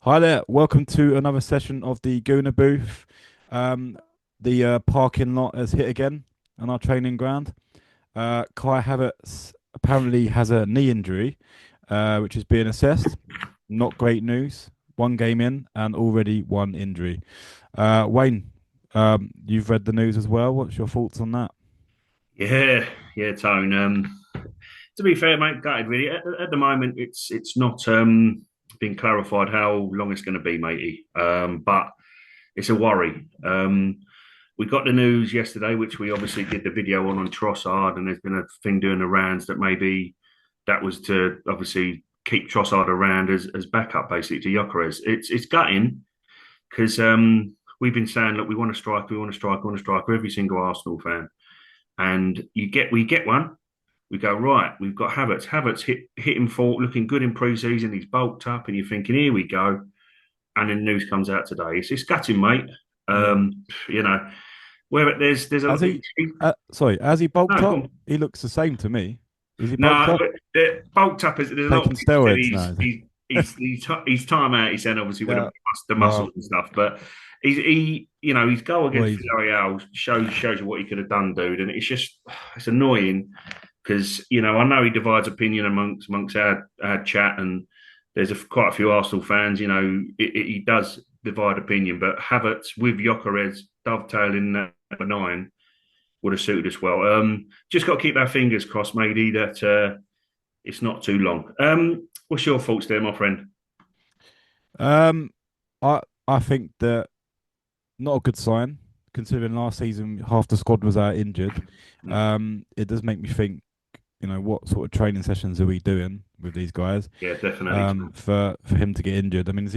Hi there, welcome to another session of the Gooner Booth. Um, the parking lot has hit again on our training ground. Kai Havertz apparently has a knee injury, which is being assessed. Not great news. One game in and already one injury. Wayne, you've read the news as well. What's your thoughts on that? Yeah, yeah, Tone. To be fair, mate, gutted really. At the moment, it's not been clarified how long it's going to be, matey. But it's a worry. We got the news yesterday, which we obviously did the video on Trossard, and there's been a thing doing the rounds that maybe that was to obviously keep Trossard around as backup, basically to Gyökeres. It's gutting because we've been saying, look, we want a striker, we want a striker, we want a striker. Every single Arsenal fan, and we get one. We go right. We've got Havertz. Havertz hit him for looking good in pre-season. He's bulked up, and you're thinking, here we go. And then news comes out today. It's gutting, mate. Yeah. You know, where there's a Has he, sorry, has he bulked no, go up? on. He looks the same to me. Is he bulked No, up? bulked up. There's a lot of Taking people said steroids now. he's time out. He said obviously with Yeah. the muscles Well, and stuff, but his goal well, against Villarreal shows you what he could have done, dude. And it's annoying because I know he divides opinion amongst our chat, and there's quite a few Arsenal fans. He does divide opinion, but Havertz with Gyökeres dovetailing that nine would have suited us well. Just got to keep our fingers crossed, matey, that it's not too long. What's your thoughts there, my friend? um, I think that not a good sign considering last season half the squad was out injured. It does make me think, what sort of training sessions are we doing with these guys? Yeah, definitely. For him to get injured. I mean, has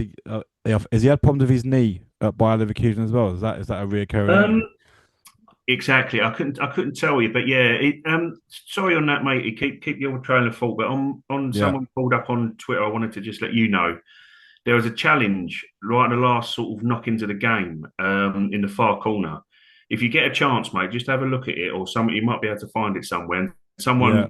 he had problems with his knee at Bayer Leverkusen as well? Is that a reoccurring Um, injury? exactly. I couldn't tell you, but yeah. Sorry on that, mate. Keep your train of thought. But on Yeah, someone pulled up on Twitter, I wanted to just let you know there was a challenge right at the last sort of knock into the game in the far corner. If you get a chance, mate, just have a look at it, or something you might be able to find it somewhere. yeah.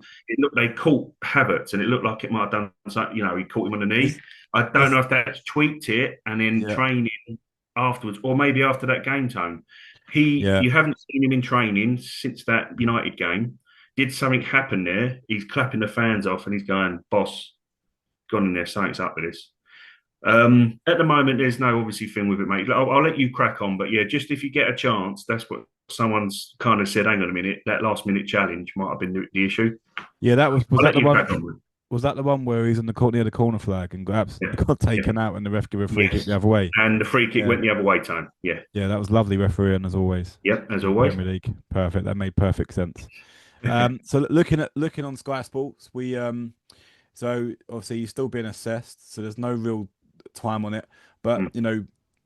They caught Havertz, and it looked like it might have done something. He caught him on the knee. Is I don't is know if that's tweaked it and then yeah, training afterwards, or maybe after that game time. yeah. You haven't seen him in training since that United game. Did something happen there? He's clapping the fans off, and he's going, "Boss, gone in there. Something's up with this." At the moment, there's no obviously thing with it, mate. I'll let you crack on, but yeah, just if you get a chance, that's what someone's kind of said. Hang on a minute, that last minute challenge might have been the issue. Yeah, that was I'll that let the you one? crack on with it. Was that the one where he's in the court near the corner flag and got Yeah, got yeah, taken out and the ref gave a free kick yes. the other way? And the free kick Yeah, went the other way, time. Yeah, yeah, that was lovely refereeing as always yep, as in the always. Premier League. Perfect. That made perfect sense. So looking on Sky Sports, so obviously he's still being assessed, so there's no real time on it. But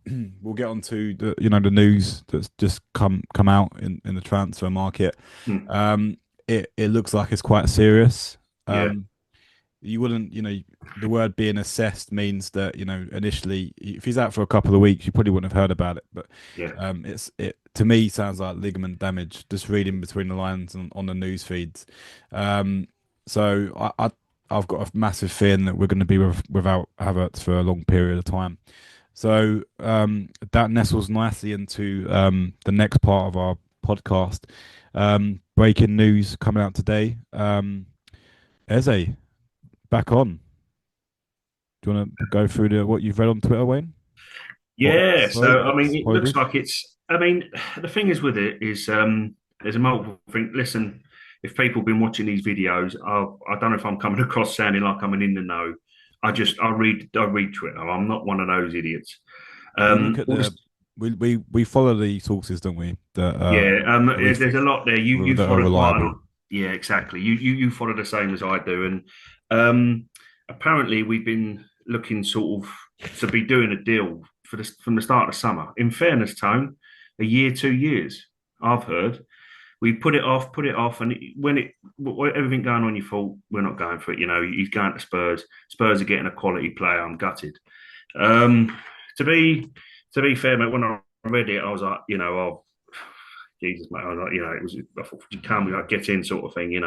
Mm, we'll get on to the news that's just come out in the transfer market. mm, Um, it looks like it's quite serious. yeah, Um, you wouldn't, the word being assessed means that, initially, if he's out for a couple of weeks, you probably wouldn't have heard about it. But yeah. it to me sounds like ligament damage, just reading between the lines on the news feeds. Um, so I've got a massive feeling that we're going to be without Havertz for a long period of time. So that nestles nicely into the next part of our podcast. Breaking news coming out today. Eze back on. Do you want to go through what you've read on Twitter, Wayne? Or Yeah, X? Sorry, so I mean, X. it looks Apologies. like it's. I mean, the thing is with it is, there's a multiple thing. Listen, if people have been watching these videos, I don't know if I'm coming across sounding like I'm an in the know. I read Twitter. I'm not one of those idiots. We look at Also, the we follow the sources, don't we? yeah, That we there's think a lot there. You that are follow quite a reliable. lot. Yeah, exactly. You follow the same as I do, and um, apparently we've been looking sort of to be doing a deal for this from the start of summer. In fairness, Tone, a year, 2 years. I've heard we put it off, and everything going on, you thought we're not going for it. He's going to Spurs. Spurs are getting a quality player. I'm gutted. Um, to be to be fair, mate, when I read it, I was like, oh, Jesus, mate. I was like, it was, I thought, you can't like, get in sort of thing,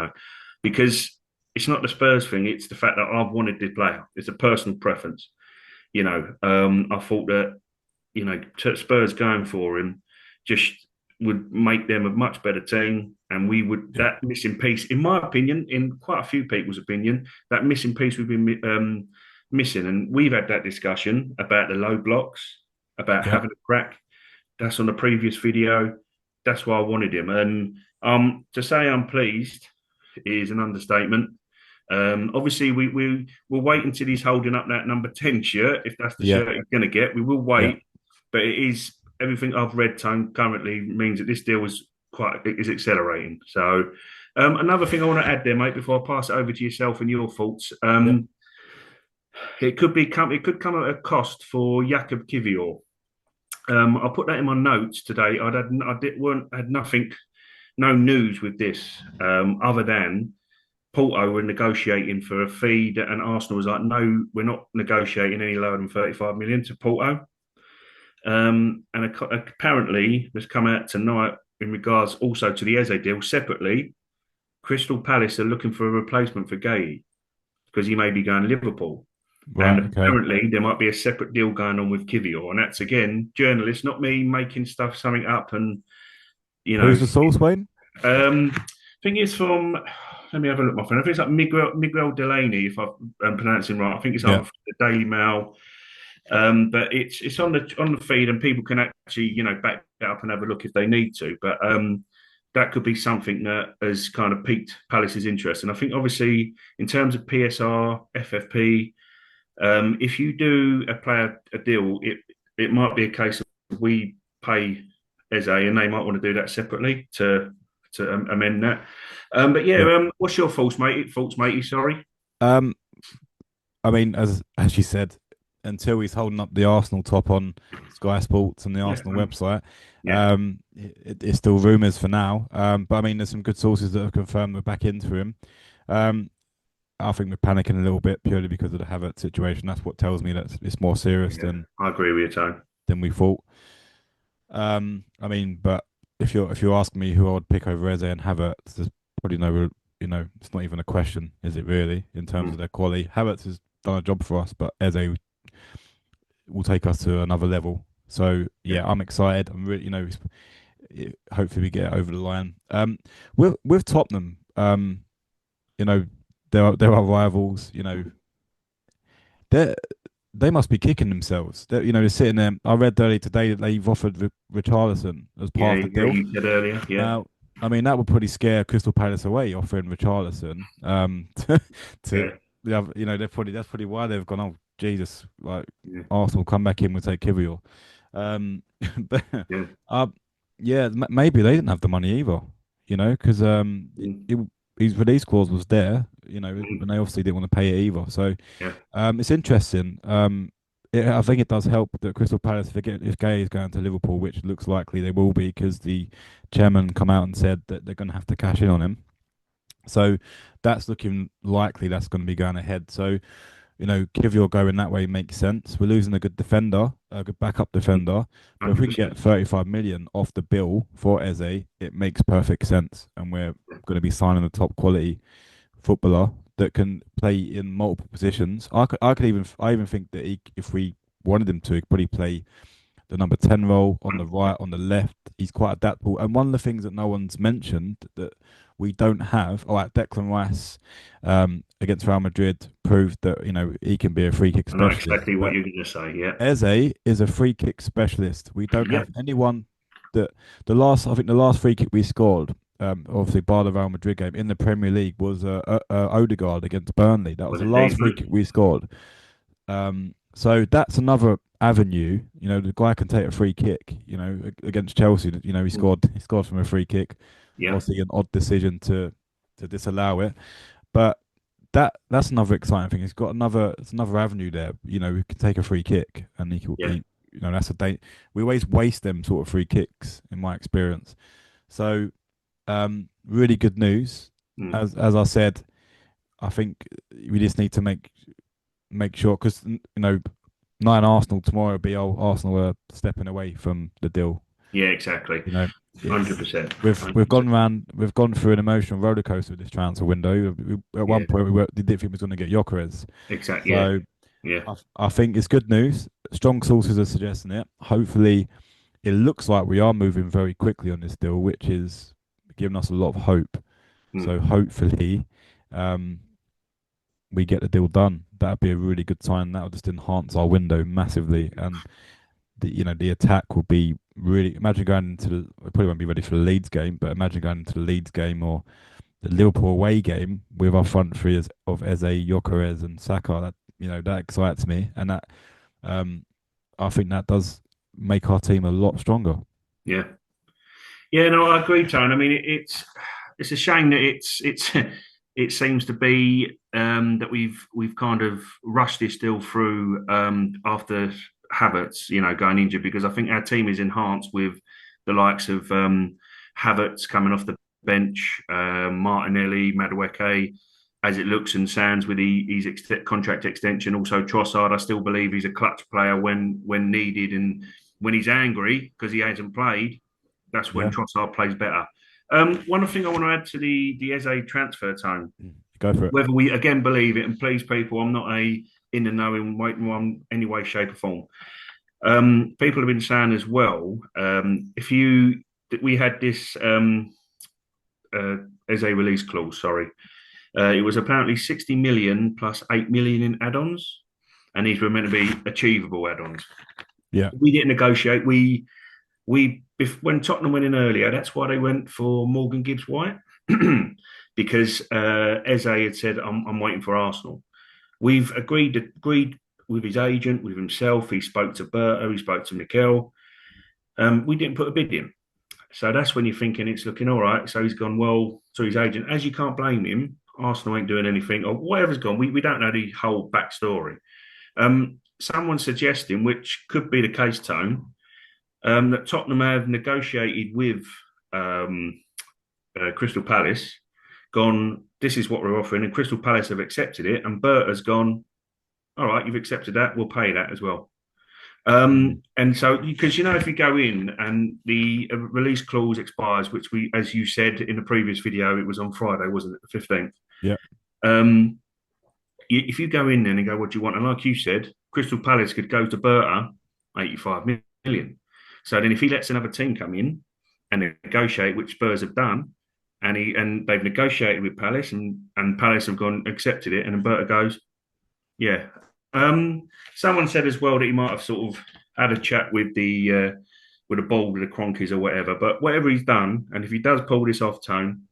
because it's not the Spurs thing. It's the fact that I've wanted this player. It's a personal preference. I thought that Spurs going for him just would make them a much better team, and we would Yeah. that missing piece, in my opinion, in quite a few people's opinion, that missing piece we've been missing, and we've had that discussion about the low blocks, about Yeah. having a crack. That's on the previous video. That's why I wanted him, and to say I'm pleased is an understatement. Obviously, we'll wait until he's holding up that number 10 shirt. If that's the Yeah. shirt he's going to get, we will Yeah. wait. But it is everything I've read currently means that this deal is accelerating. So, another thing I want to add there, mate, before I pass it over to yourself and your thoughts. Yeah. It could come at a cost for Jakub Kivior. I put that in my notes today. I did weren't had nothing, no news with this, other than Porto were negotiating for a fee, and Arsenal was like, no, we're not negotiating any lower than 35 million to Porto. And apparently, there's come out tonight in regards also to the Eze deal separately. Crystal Palace are looking for a replacement for Gay because he may be going to Liverpool. And Right. Okay. apparently, there might be a separate deal going on with Kivior. And that's, again, journalists, not me making something up. And, you know, Who's the source, Wayne? I think it's from. Let me have a look, my friend. I think it's like Miguel Delaney, if I'm pronouncing right. I think it's Yeah. either from the Daily Mail, but it's on the feed, and people can actually back it up and have a look if they need to. But that could be something that has kind of piqued Palace's interest. And I think obviously in terms of PSR, FFP, if you do a deal, it might be a case of we pay Eze, and they might want to do that separately to amend that. But yeah, Yeah. what's your thoughts, mate? Thoughts, matey? Sorry. Um, I mean, as you said, until he's holding up the Arsenal top on Sky Sports and the Yeah, Arsenal website, yeah, it's still rumours for now. But I mean, there's some good sources that have confirmed we're back into him. Um, I think we're panicking a little bit purely because of the Havertz situation. That's what tells me that it's more serious yeah. I agree with you, Tone. than we thought. I mean, but if you ask me who I would pick over Eze and Havertz, there's probably it's not even a question, is it really, in terms of Mm, their quality? Havertz has done a job for us, but Eze will take us to another level. So yeah, yeah, I'm excited. I'm really, hopefully we get it over the line. With Tottenham, you know, there are rivals. They they must be kicking themselves. They're sitting there. I read earlier today that they've offered Richarlison as part yeah. of the Yeah, deal. you said earlier. Yeah, Now, I mean, that would probably scare Crystal Palace away, offering Richarlison. To yeah, the other, that's probably why they've gone. Oh, Jesus! Like yeah, Arsenal come back in, we'll take Kivior. But yeah. uh, yeah, maybe they didn't have the money either. Because Mm, his release clause was there. And mm, they obviously didn't want to pay it either. So yeah, it's interesting. I think it does help that Crystal Palace, if Gay is going to Liverpool, which looks likely they will be, because the chairman come out and said that they're going to have to cash in on him. So that's looking likely that's going to be going ahead. So Kivior going that way makes sense. We're losing a good defender, a good backup defender, but if we can get 100%. 35 million off the bill for Eze, it makes perfect sense, and we're going to be signing a top quality footballer that can play in multiple positions. I even think that if we wanted him to, he could probably play the number 10 role on the right, on the left. He's quite adaptable. And one of the things that no one's mentioned that we don't have, Declan Rice against Real Madrid proved that, he can be a free kick I know specialist. exactly what But you're going to say. Yeah, Eze is a free kick specialist. We don't yeah, have anyone that I think the last free kick we scored, obviously bar the Real Madrid game in the Premier League, was Odegaard against Burnley. That was was the it last free David? kick we scored. So that's another avenue. The guy can take a free kick. Against Chelsea, he scored from a free kick. Yeah, Obviously, an odd decision to disallow it, but that's another exciting thing. It's another avenue there. We can take a free kick, and he could yeah, he, that's a date. We always waste them sort of free kicks in my experience. So, really good news. mm, As I said, I think we just need to make sure, because nine Arsenal tomorrow will be, Arsenal are stepping away from the deal. yeah. Exactly. You know, Hundred it's percent. we've gone through an emotional roller coaster with this transfer window. At Yeah, one point we didn't think we was going to get Gyökeres. exactly. Yeah, So Yeah. I think it's good news. Strong sources are suggesting it. Hopefully, it looks like we are moving very quickly on this deal, which is giving us a lot of hope. Mm. So hopefully, um, we get the deal done. That'd be a really good sign. That would just enhance our window massively, and the attack will be really. Imagine going into the. We probably won't be ready for the Leeds game, but imagine going into the Leeds game or the Liverpool away game with our front three of Eze, Gyökeres, and Saka. That excites me, and that um, I think that does make our team a lot stronger. Yeah. Yeah, no, I agree, Tone. I mean, it's a shame that it's it seems to be that we've kind of rushed this deal through after Havertz, going injured, because I think our team is enhanced with the likes of Havertz coming off the bench, Martinelli, Madueke, as it looks and sounds with his contract extension. Also, Trossard, I still believe he's a clutch player when needed and when he's angry because he hasn't played. That's when Yeah, Trossard plays better. One thing I want to add to the Eze transfer time, go for it. whether we again believe it, and please, people, I'm not in the know in one any way, shape, or form. People have been saying as well, if you we had this uh, Eze release clause, sorry, it was apparently 60 million plus 8 million in add-ons, and these were meant to be achievable add-ons. Yeah, We didn't negotiate. We if when Tottenham went in earlier, that's why they went for Morgan Gibbs White because Eze had said, I'm waiting for Arsenal." We've agreed with his agent, with himself. He spoke to Berto, he spoke to Mikel. We didn't put a bid in, so that's when you're thinking it's looking all right. So he's gone well to his agent, as you can't blame him. Arsenal ain't doing anything, or whatever's gone. We don't know the whole backstory. Someone's suggesting, which could be the case, Tone, that Tottenham have negotiated with um, Crystal Palace, gone, this is what we're offering, and Crystal Palace have accepted it, and Bert has gone, all right, you've accepted that, we'll pay that as well. mm. And so, because if you go in and the release clause expires, which we, as you said in the previous video, it was on Friday, wasn't it, the 15th? Yeah, Um, if you go in then and go, what do you want? And like you said, Crystal Palace could go to Berta, 85 million. So then if he lets another team come in and negotiate, which Spurs have done, and they've negotiated with Palace and Palace have gone accepted it, and then Berta goes, yeah. Someone said as well that he might have sort of had a chat with the ball with the Cronkies or whatever. But whatever he's done, and if he does pull this off, Tone,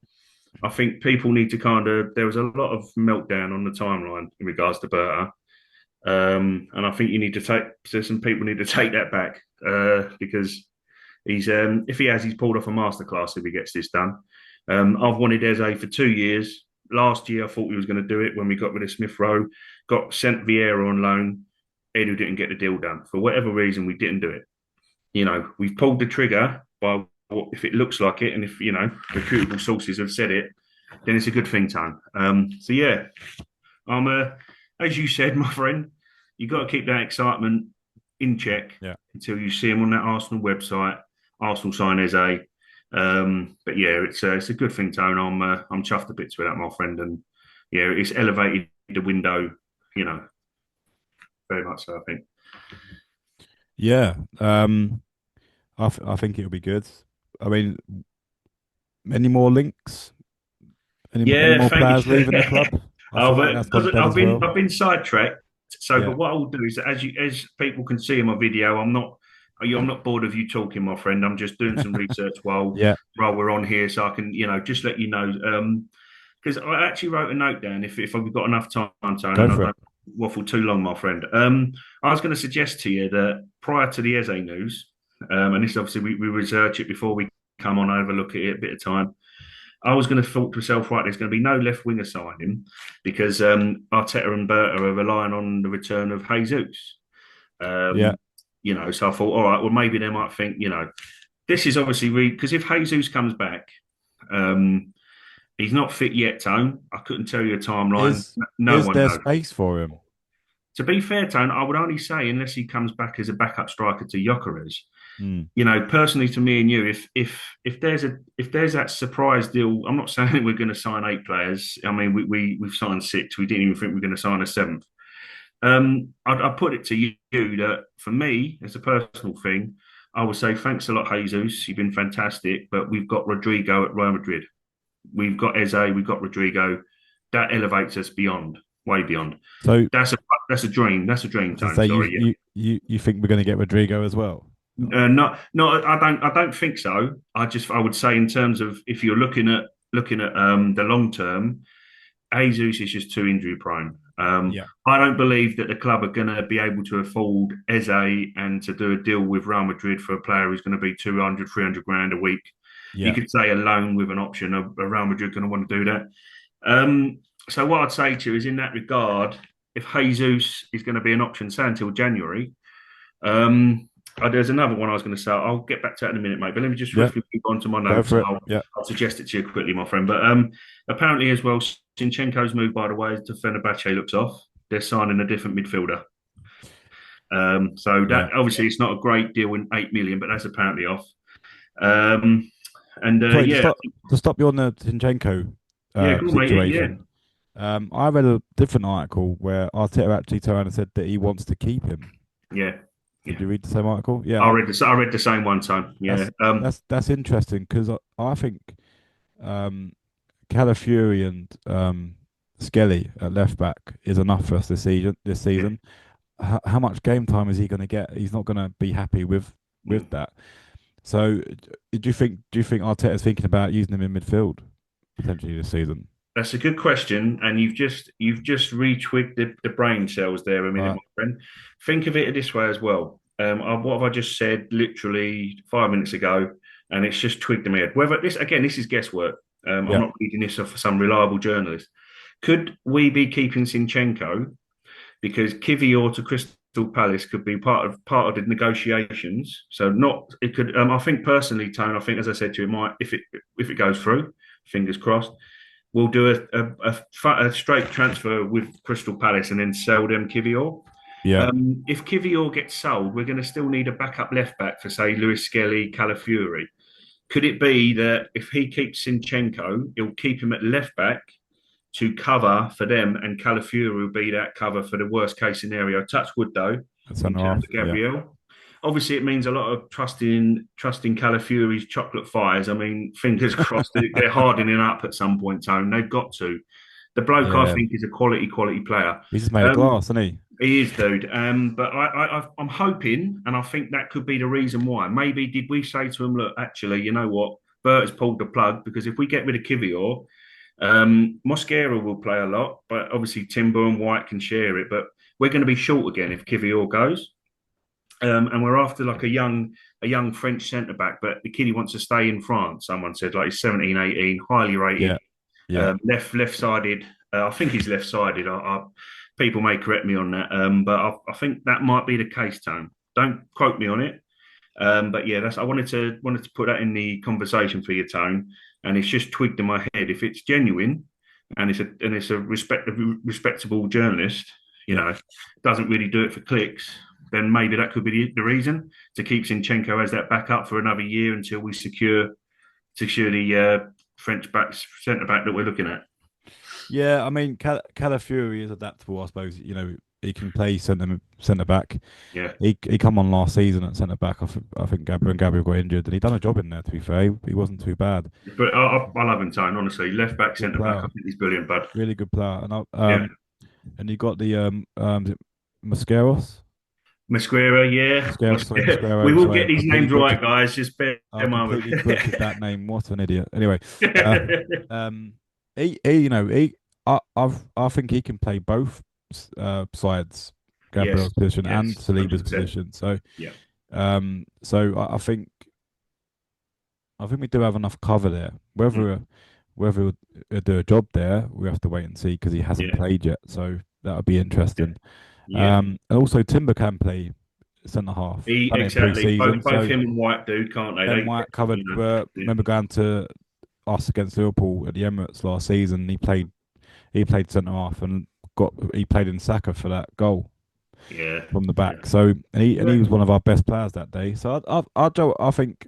I think people need to kind of. There was a lot of meltdown on the timeline in regards to Berta, and I think you need to take. So some people need to take that back because he's if he has, he's pulled off a masterclass if he gets this done. I've wanted Eze for 2 years. Last year, I thought we was going to do it when we got rid of Smith Rowe, got sent Vieira on loan. Edu didn't get the deal done for whatever reason. We didn't do it. We've pulled the trigger by if it looks like it, and if reputable sources have said it, then it's a good thing, Tone. So yeah, I'm as you said, my friend, you got to keep that excitement in check yeah. until you see him on that Arsenal website. Arsenal sign Eze. But yeah, it's a good thing, Tone. I'm chuffed a bit with that, my friend, and yeah, it's elevated the window, very much so. I think. Yeah. I think it'll be good. I mean, any more links? Any Yeah, more thank players you. leaving the club? I feel like that's Because gone dead I've as been well. I've been sidetracked. So, Yeah, but what I'll do is, as people can see in my video, I'm not bored of you talking, my friend. I'm just doing some research while yeah. we're on here, so I can just let you know. Because I actually wrote a note down. If I've got enough time, Tone, Go and I for it. don't waffle too long, my friend. I was going to suggest to you that prior to the Eze news, and this obviously we research it before we come on over, look at it a bit of time. I was going to thought to myself, right, there's going to be no left winger signing because Arteta and Berta are relying on the return of Jesus. Yeah, Um, so I thought, all right, well, maybe they might think, this is obviously because if Jesus comes back, um, he's not fit yet, Tone. I couldn't tell you a timeline. is No is one there knows. space for him? To be fair, Tone, I would only say unless he comes back as a backup striker to Gyökeres. Mm. Personally, to me and you, if there's that surprise deal, I'm not saying we're going to sign 8 players. I mean, we've signed 6. We didn't even think we are going to sign a 7th. I'd put it to you that for me, as a personal thing, I would say thanks a lot, Jesus. You've been fantastic, but we've got Rodrigo at Real Madrid. We've got Eze, we've got Rodrigo. That elevates us beyond, way beyond. So, That's a that's a dream. That's a dream, to Tone. say Sorry, yeah. you think we're going to get Rodrigo as well? Not, no, I don't think so. I would say in terms of if you're looking at the long term, Jesus is just too injury prone. Yeah, I don't believe that the club are going to be able to afford Eze and to do a deal with Real Madrid for a player who's going to be 200, 300 grand a week. You yeah. could say a loan with an option. A Real Madrid going to want to do that. So what I'd say to you is in that regard, if Jesus is going to be an option, say until January, um, there's another one I was going to say. I'll get back to that in a minute, mate. But let me just Yeah, swiftly move on to my go notes, for and it. Yeah. I'll suggest it to you quickly, my friend. But apparently, as well, Zinchenko's move, by the way, to Fenerbahce looks off. They're signing a different midfielder. So Yeah. that obviously it's not a great deal in 8 million, but that's apparently off. Um, and Sorry, yeah, to stop you on the Zinchenko yeah, cool, mate. Yeah, situation. I read a different article where Arteta actually turned around and said that he wants to keep him. yeah, Did yeah. you read the same article? Yeah, I read the same one time. Yeah, that's interesting because I think Calafiori and Skelly at left back is enough for us this season. This yeah. season, how much game time is he going to get? He's not going to be happy with Mm. that. So, do you think Arteta's thinking about using him in midfield potentially this season? That's a good question, and you've just retwigged the brain cells there a minute, Right. my friend. Think of it this way as well. What have I just said literally 5 minutes ago, and it's just twigged in my head. Whether this again, this is guesswork. I'm Yeah. not reading this off some reliable journalist. Could we be keeping Sinchenko because Kivior to Crystal Palace could be part of the negotiations? So not it could. I think personally, Tone. I think as I said to you, it might if it goes through, fingers crossed we'll do a straight transfer with Crystal Palace and then sell them Kivior. Yeah. If Kivior gets sold, we're going to still need a backup left back for, say, Lewis Skelly, Calafiori. Could it be that if he keeps Sinchenko, he'll keep him at left back to cover for them, and Calafiori will be that cover for the worst case scenario? Touch wood, though, in Centre terms half. of Yeah. Gabriel. Obviously, it means a lot of trusting Calafiori's chocolate fires. I mean, fingers crossed that they're hardening up at some point, Tone. They've got to. The bloke, I Yeah. think, is a quality player. He's just made of Um, glass, isn't he? he is, dude. But I'm hoping, and I think that could be the reason why. Maybe did we say to him, look, actually, you know what? Bert has pulled the plug because if we get rid of Kivior, Mosquera will play a lot, but obviously Timber and White can share it. But we're going to be short again if Kivior goes. And we're after like a young French centre back, but the kid he wants to stay in France. Someone said like he's 17, 18, highly rated, Yeah. Yeah. left sided. I think he's left sided. People may correct me on that, but I think that might be the case. Tone, don't quote me on it. But yeah, that's I wanted to put that in the conversation for you, Tone, and it's just twigged in my head. If it's genuine and it's a respectable journalist, Yeah. doesn't really do it for clicks, then maybe that could be the reason to keep Zinchenko as that backup for another year until we secure the French back centre back that we're looking at. Yeah, I mean, Calafiori is adaptable, I suppose. He can play centre back. Yeah, He come on last season at centre back. I think Gabriel got injured, and he done a job in there. To be fair, he wasn't too bad. but I love him, Tone. Honestly, left back, Good centre back. I player, think he's brilliant, bud. really good player. Yeah, And you got the is it Mascaros, Mosquera, yeah. Sorry, We Mascaro. will Sorry, get these names right, guys. Just bear I in mind. completely butchered that name. What an idiot. Anyway, uh, he, you know, he, I think he can play both sides, Yes, Gabriel's position and yes, Saliba's 100%. position. So, Yeah, I think we do have enough cover there. mm, Whether he'll do a job there, we have to wait and see because he hasn't yeah, played yet. So that'll be yeah, interesting. yeah. And also Timber can play centre half. Done it in Exactly. Both pre-season. both So him and White, dude, can't they? Ben White covered. Yeah, Remember going to us against Liverpool at the Emirates last season. He played centre half and he played in Saka for that goal yeah, from the yeah. back. So and he was one of our best players that day. So I think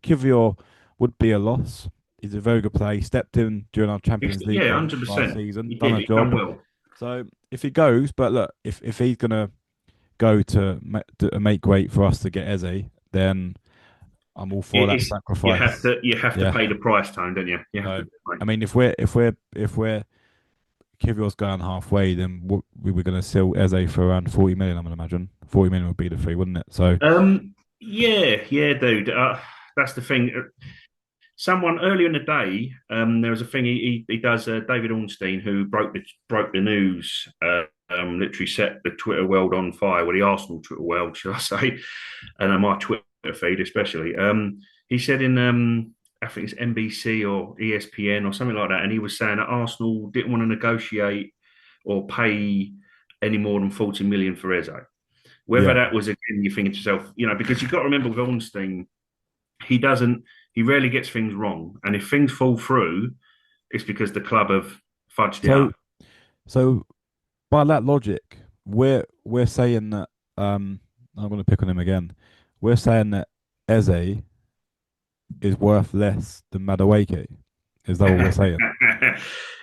Kivior would be a loss. He's a very good player. He stepped in during our Champions League Yeah, run last 100%. season, He done did. a He done job. well. So if he goes, but look, if he's gonna go to make weight for us to get Eze, then I'm all for that It's sacrifice. you have to Yeah. pay the price, Tone, don't you? You have to So do it, mate. I mean, if we're Kivior's going halfway, then we were going to sell Eze for around 40 million. I'm going to imagine 40 million would be the fee, wouldn't it? So Yeah, dude. That's the thing. Someone earlier in the day, there was a thing he does. David Ornstein, who broke the news, literally set the Twitter world on fire. Well, the Arsenal Twitter world, shall I say, and my Twitter feed especially. He said in I think it's NBC or ESPN or something like that, and he was saying that Arsenal didn't want to negotiate or pay any more than 40 million for Eze. Whether yeah. that was again, you're thinking to yourself, because you've got to remember with Ornstein, he doesn't, he rarely gets things wrong, and if things fall through, it's because the club have fudged it So up. so by that logic, we're saying that I'm going to pick on him again. We're saying that Eze is worth less than Madueke. Is that what we're saying?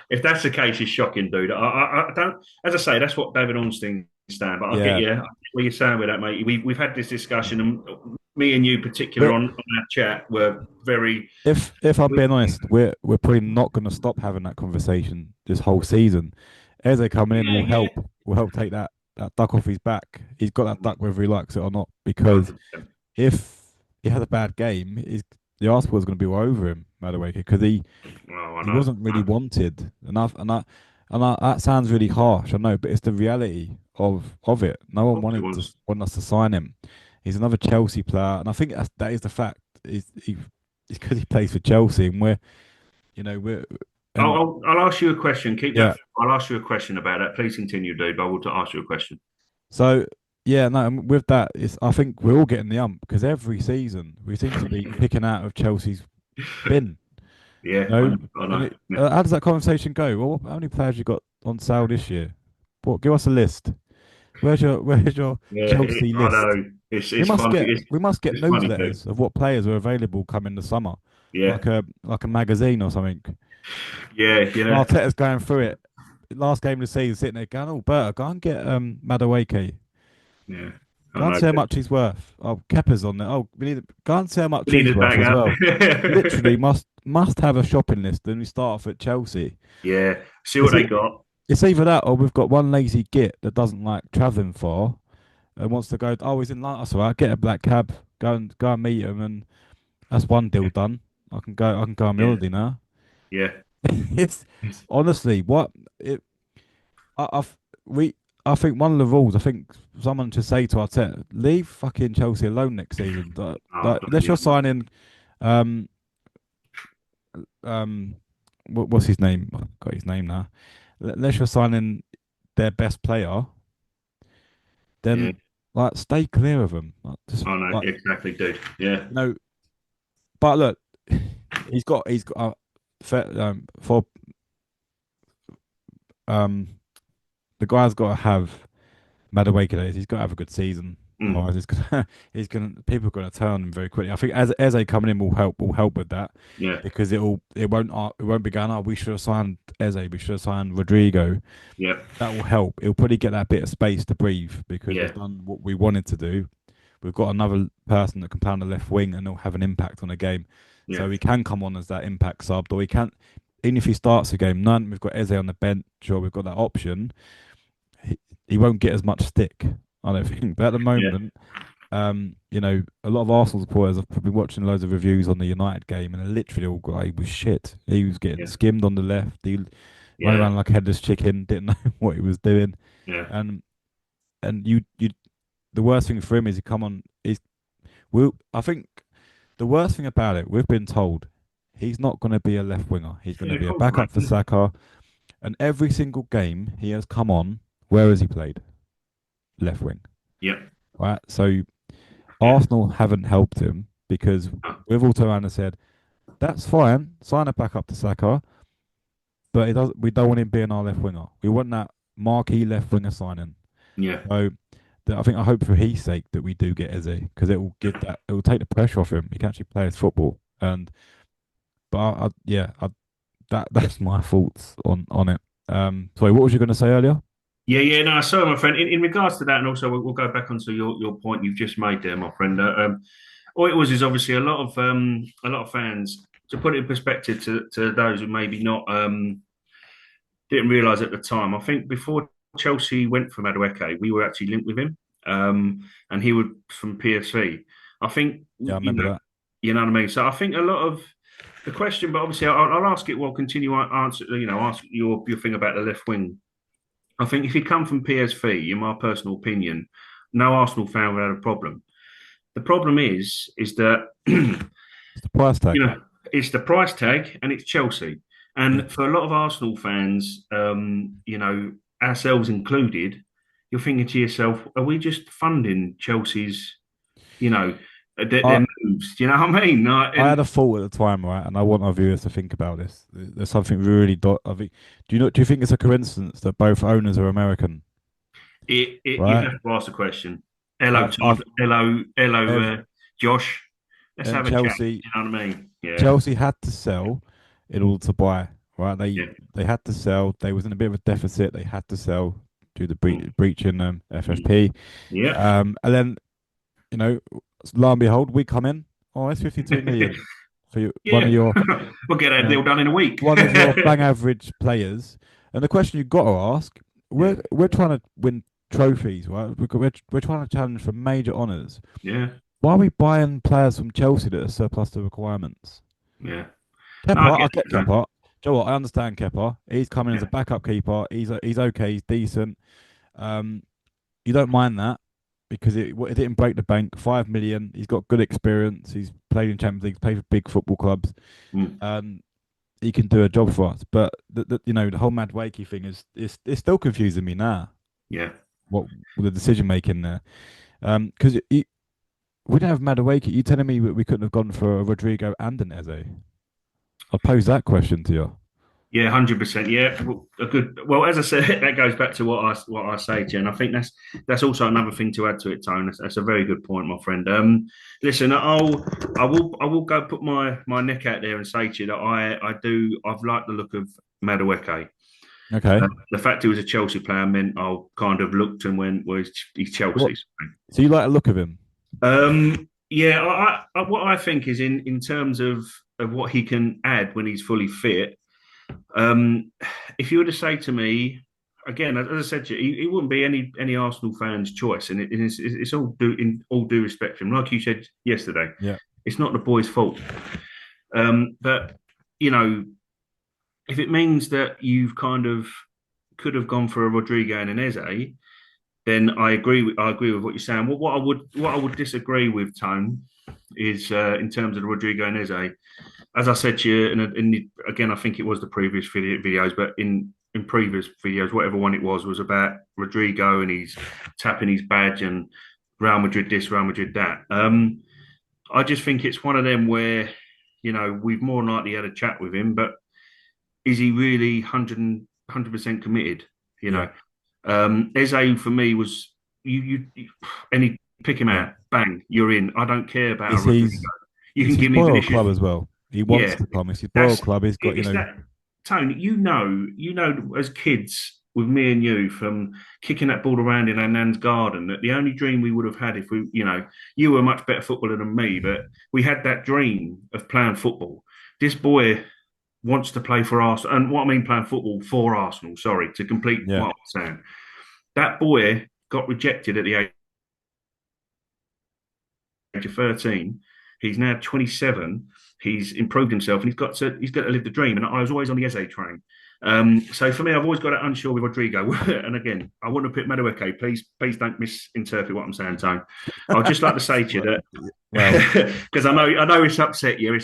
If that's the case, it's shocking, dude. I don't, as I say, that's what David Ornstein stand. But Yeah. I get what you're saying with that, mate. We've had this discussion, and me and you, particular We're, on our chat, were very. if I'm being honest, we're probably not going to stop having that conversation this whole season. Eze coming in Yeah, yeah, will help take that duck off his back. He's got that duck whether he likes it or not. Because 100%. if he had a bad game, the Arsenal was going to be all over him, Madueke, because Oh, I he know. wasn't really wanted enough. That sounds really harsh, I know, but it's the reality of it. No one Of course it wanted to was. want us to sign him. He's another Chelsea player, and I think that is the fact. It's because he plays for Chelsea, and we're and I'll ask you a question. Keep yeah. that. I'll ask you a question about that. Please continue, dude. I will ask you a question. So yeah, no, and with that, I think we're all getting the ump because every season we seem to be picking out of Chelsea's bin. Yeah, No, I and know. Yeah. how does that conversation go? Well, how many players you got on sale this year? What? Give us a list. Where's your Chelsea I list? know. We It's must funny. get we must get It's funny, dude. newsletters of what players are available coming the summer, Yeah, like a magazine or something. yeah, Arteta's going through it. Last game of the season, sitting there going, "Oh, Berta, go and get Madueke. yeah. I Go and know. see how much he's worth. Oh, Kepa's on there. Oh, we need go and see how much We need he's to worth back as up. well. Literally must have a shopping list, and we start off at Chelsea. Yeah. See what It's they e- got. it's either that or we've got one lazy git that doesn't like travelling far and wants to go. Oh, he's in London. That's all right. Get a black cab. Go and meet him, and that's one deal Yeah, done. I can go on my yeah, holiday now. yeah. It's honestly what it. I've we. I think one of the rules. I think someone should say to Arteta, leave fucking Chelsea alone next season. Oh, Unless yeah. you're signing, um, um, what's his name? I've got his name now. Unless you're signing their best player, Yeah. then like stay clear of them. Just I know like exactly, dude. Yeah. you know. But look, he's got for um the guy's got to have Madueke days. He's got to have a good season. Mm. Otherwise, he's gonna people are gonna turn on him very quickly. I think as Eze coming in will help with that Yeah. because it won't be going. Oh, we should have signed Eze. We should have signed Rodrigo. Yeah. That will help. It'll probably get that bit of space to breathe because we've Yeah. done what we wanted to do. We've got another person that can play on the left wing and they'll have an impact on the game. Yeah. So he can come on as that impact sub, or he can't. Even if he starts a game, none. We've got Eze on the bench, or we've got that option. He won't get as much stick, I don't think. But at the Yeah. moment, a lot of Arsenal supporters have been watching loads of reviews on the United game, and they literally all got he was shit. He was getting Yeah. skimmed on the left. He ran Yeah. around like a headless chicken, didn't know what he was doing, Yeah. and and the worst thing for him is he come on. I think the worst thing about it, we've been told he's not going to be a left winger. He's going Yeah. to Of be a course, backup for mate. Saka. And every single game he has come on, where has he played? Left wing. Yeah. Right. So Yeah. Arsenal haven't helped him because Oh, we've all turned around and said, that's fine, sign a backup to Saka, but we don't want him being our left winger. We want that marquee left winger signing. yeah. So I hope for his sake that we do get Eze because it will take the pressure off him. He can actually play his football. And but yeah, that's my thoughts on it. Sorry, what was you going to say earlier? Yeah. No, sorry, my friend. In regards to that, and also we'll go back onto your point you've just made there, my friend. All it was is obviously a lot of fans. To put it in perspective to those who maybe not didn't realise at the time. I think before Chelsea went for Madueke, we were actually linked with him, and he would from PSV. I think Yeah, I remember that. you know what I mean. So I think a lot of the question, but obviously I'll ask it. Well, continue answer. Ask your thing about the left wing. I think if you come from PSV, in my personal opinion, no Arsenal fan would have a problem. The problem is that It's the price tag. it's the price tag and it's Chelsea. Yeah. And for a lot of Arsenal fans, ourselves included, you're thinking to yourself, are we just funding Chelsea's, you know, I their moves? Do you know what I mean? I had And a thought at the time, right, and I want our viewers to think about this. There's something really. I think. Do you think it's a coincidence that both owners are American? you Right. have to ask the question. Hello, Todd. I've Hello, ev Josh. Let's and have a chat. Chelsea. Do you know what I mean? Yeah, Chelsea had to sell in order to buy. Right. yeah, They had to sell. They was in a bit of a deficit. They had to sell due to mm, breach in mm, FFP. yeah, And then you know, lo and behold, we come in. Oh, it's 52 million for you, yeah. We'll get you a know, deal done in a week. one of your bang average players. And the question you've got to ask, Yeah, we're trying to win trophies, right? We're trying to challenge for major honours. yeah, Why are we buying players from Chelsea that are surplus to requirements? yeah. No, I Kepa, get I get it, man. Kepa. Do you know what? I understand Kepa. He's coming as a Yeah, backup keeper. He's okay. He's decent. Um, you don't mind that because it didn't break the bank. 5 million. He's got good experience. He's played in Champions League. Played for big football clubs. mm, Um, he can do a job for us. But the whole Mad Wakey thing is it's still confusing me now. yeah. What the decision making there? Because we didn't have Mad Wakey. You telling me we couldn't have gone for a Rodrigo and an Eze? I'll pose that question to you. Yeah, 100%. Yeah, well, a good. Well, as I said, that goes back to what I say to you, and I think that's also another thing to add to it, Tone. That's a very good point, my friend. Listen, I will go put my neck out there and say to you that I've liked the look of Madueke. Okay. The fact he was a Chelsea player meant I kind of looked and went, well, he's What? Chelsea's. So you like the look of him? Yeah, what I think is in terms of what he can add when he's fully fit. Um, if you were to say to me again, as I said to you, he wouldn't be any Arsenal fan's choice, and it's all in all due respect to him. Like you said yesterday, Yeah. it's not the boy's fault. But you know, if it means that you've kind of could have gone for a Rodrigo and an Eze, then I agree with what you're saying. What I would disagree with, Tone, is in terms of the Rodrigo and Eze. As I said to you, again, I think it was the previous videos, but in previous videos, whatever one it was about Rodrigo and he's tapping his badge and Real Madrid this, Real Madrid that. I just think it's one of them where, we've more than likely had a chat with him, but is he really 100% committed? You Yeah. know, Eze for me was any pick him Yeah. out, bang, you're in. I don't care about a It's Rodrigo. his You it's can his give me spoiled Vinicius. club as well. He wants Yeah, to come. It's his spoiled that's club. He's got, it's that Tony. As kids with me and you from kicking that ball around in our nan's garden. That the only dream we would have had if you were a much better footballer than me, but we had that dream of playing football. This boy wants to play for Arsenal, and what I mean playing football for Arsenal. Sorry to complete yeah. what I'm saying. That boy got rejected at the age of 13. He's now 27. He's improved himself, and he's got to live the dream. And I was always on the Eze train. So for me, I've always got it unsure with Rodrigo. And again, I want to put Madueke. Please don't misinterpret what I'm saying, Tone. I'd just like to say to you Well, that well, because I know it's upset you.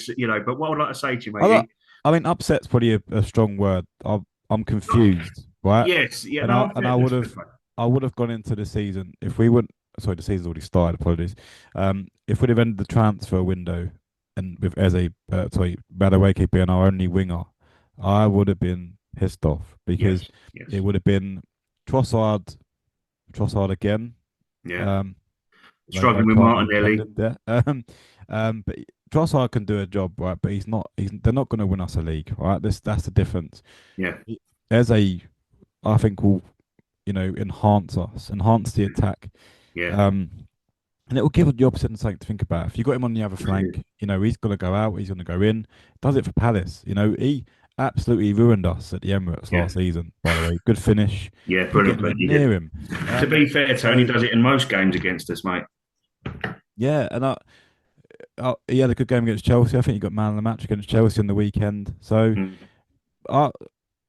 But what I would like to say to you, I matey. I mean, upset's probably a strong word. I'm confused, right? Yes, yeah, And no, I would that's have fine. gone into the season if we wouldn't. Sorry, the season's already started. Apologies. If we'd have ended the transfer window and with Eze, Madueke being our only winger, I would have been pissed off because Yes, yes, it would have been Trossard, Trossard again. yeah. Um, no Struggling with pun Martinelli. intended there. But Trossard can do a job, right? But they're not going to win us a league, right? That's the difference. Yeah, Eze, I think will enhance us, enhance the attack. Yeah, Um, and it will give the opposite something to think about. If you got him on the other flank, he's going to go out, he's going to go in. Does it for Palace. He absolutely ruined us at the Emirates yeah, last season, by the way. Good finish. yeah, Couldn't get brilliant. anywhere But yeah, near him. to be fair, Tony So, does it in most games against us, mate. yeah, and he had a good game against Chelsea. I think he got man of the match against Chelsea on the weekend. So, Mm. I,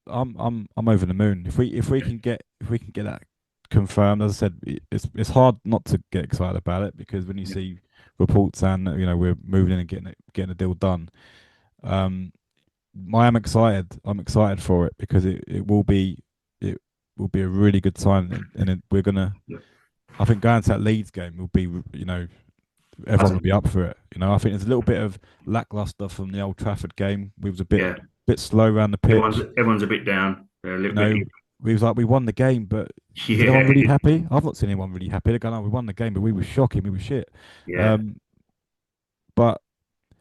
I'm over the moon. If we can get that confirmed, as I said, it's hard not to get excited about it because when you Yeah, see reports saying that we're moving in and getting a deal done, um, I am excited. I'm excited for it because it will be a really good sign, we're gonna. yeah. I think going to that Leeds game will be I everyone will think, be up for it. I think there's a little bit of lackluster from the Old Trafford game. We was a yeah, bit slow around the pitch. everyone's a bit down, a You little bit. know, we was like we won the game, but is anyone Yeah, really happy? I've not seen anyone really happy. They're going, "Oh, we won the game, but we were shocking. We were shit." yeah, Um, but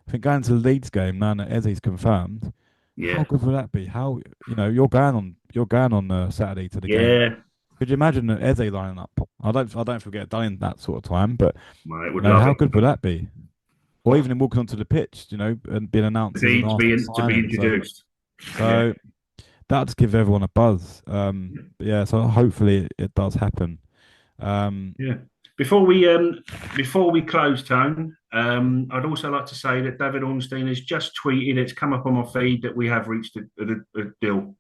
I think going to the Leeds game now that Eze's confirmed, how yeah, good will that be? How you're going on Saturday to the game. yeah. Could you imagine Eze lining up? I don't forget done in that sort of time, but Mate, would love how it good would that be? Or even him walking onto the pitch, and being announced as an Arsenal to be signing. introduced. Yeah. So that'd give everyone a buzz. But yeah, so hopefully it does happen. Um, Yeah. Before we close, Tone, I'd also like to say that David Ornstein has just tweeted. It's come up on my feed that we have reached a deal.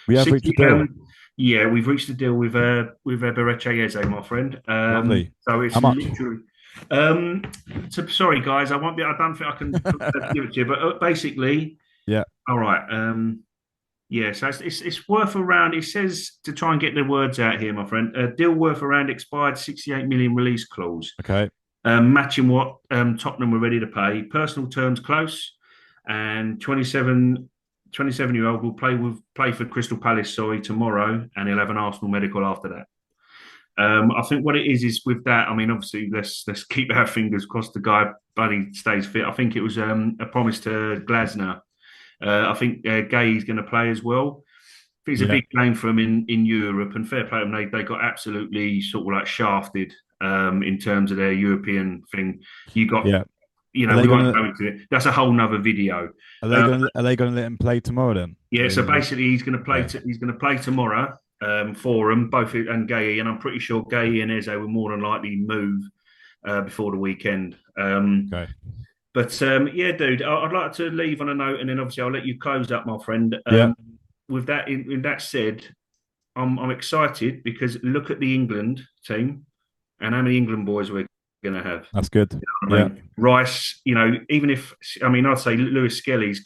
we have reached a 60, deal. yeah, we've reached a deal with Eberechi Eze, my friend. Lovely. So How it's much? literally. Um, sorry, guys, I won't be. I don't think I can give it to you, but basically, Yeah. all right. Yeah, so it's worth around. It says to try and get the words out here, my friend. Deal worth around expired 68 million release clause, Okay. matching what Tottenham were ready to pay. Personal terms close, and 27-year-old will play for Crystal Palace, sorry, tomorrow, and he'll have an Arsenal medical after that. I think what it is with that. I mean, obviously, let's keep our fingers crossed. The guy, buddy, stays fit. I think it was a promise to Glasner. I think Gay is going to play as well. It's a Yeah. big game for them in Europe, and fair play to them. They got absolutely sort of like shafted in terms of their European thing. You got, Yeah. Are we they won't gonna go into it. That's a whole nother video. are they gonna let him play tomorrow then? Yeah, so The basically he's going to play. Okay. He's going to play tomorrow for them, both and Gay, and I'm pretty sure Gay and Eze will more than likely move before the weekend. Okay. But yeah, dude, I'd like to leave on a note, and then obviously I'll let you close up, my friend. Yeah. With that, in that said, I'm excited because look at the England team and how many England boys we're going to have. That's good. I Yeah. mean, Rice, even if I mean, I'd say Lewis Skelly's,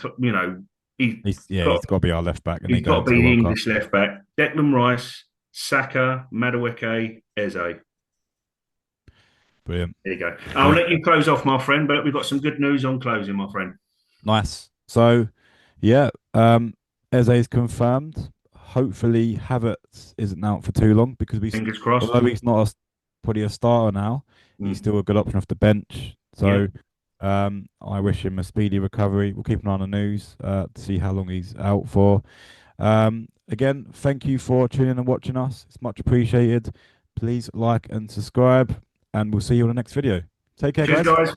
he He's got got to be our left back and then he's go got to into be the the World Cup. English left back. Declan Rice, Saka, Madueke, Eze. Brilliant. There you go. I'll Brilliant. let you close off, my friend. But we've got some good news on closing, my friend. Nice. So yeah, Eze is confirmed. Hopefully Havertz isn't out for too long because Fingers crossed. although he's not probably a starter now, he's Mm. still a good option off the bench. Yeah. So I wish him a speedy recovery. We'll keep an eye on the news to see how long he's out for. Again, thank you for tuning in and watching us. It's much appreciated. Please like and subscribe, and we'll see you on the next video. Take care, Cheers, guys. guys.